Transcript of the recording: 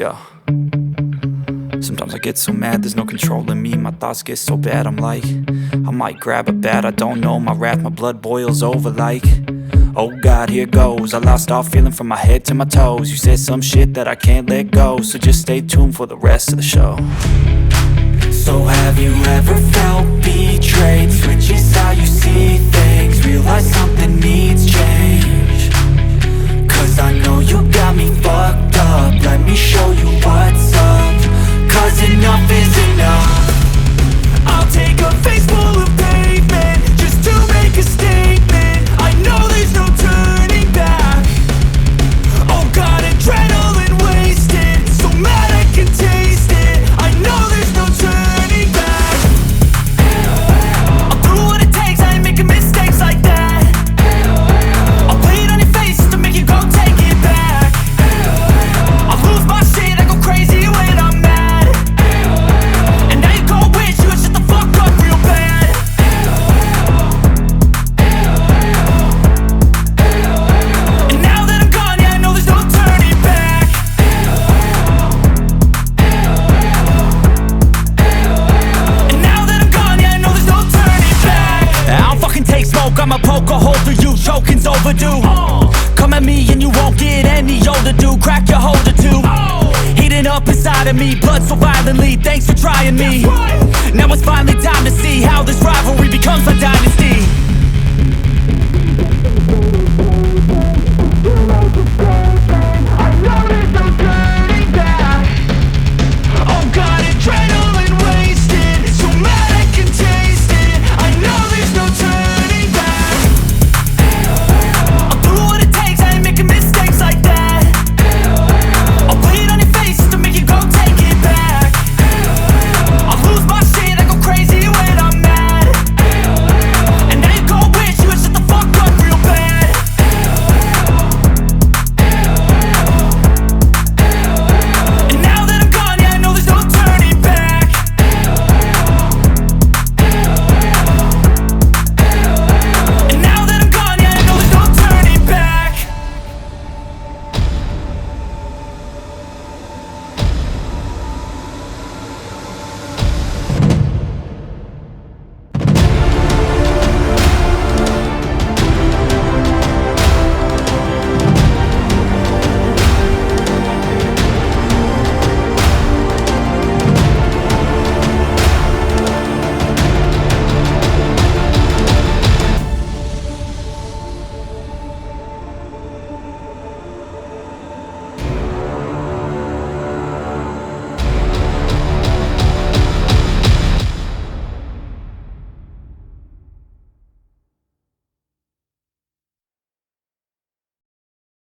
Yeah. Sometimes I get so mad, there's no controlling me. My thoughts get so bad, I'm like, I might grab a bat, I don't know. My wrath, my blood boils over like, oh God, here goes. I lost all feeling from my head to my toes. You said some shit that I can't let go, so just stay tuned for the rest of the show. So have you ever felt betrayed? Switches how you see things, realize something needs change. Cause I know you got me fucked up, let me show you what's up. Cause enough is enough. I'll take a face full of pavement just to make a statement. I know there's no turning back. Oh God, adrenaline wasted, so mad I can taste it. I know there's no turning back. I'll do what it takes, I ain't making mistakes like that. I'll play it on your face just to make you go take it back. I'll lose my shit, I go crazy when I'm mad. And now you go wish you would shut the fuck up real bad. And now that I'm gone, yeah, I know there's no turning back. And now that I'm gone, yeah, I know there's no turning back. I don't fucking take smoke, I'ma poke a hole through you, choking's overdue. Come at me and you won't get any older, dude. Crack your holder too. Heating up inside of me, blood so violently. Thanks for trying me. Now it's finally time to see how this rivalry becomes a dynasty.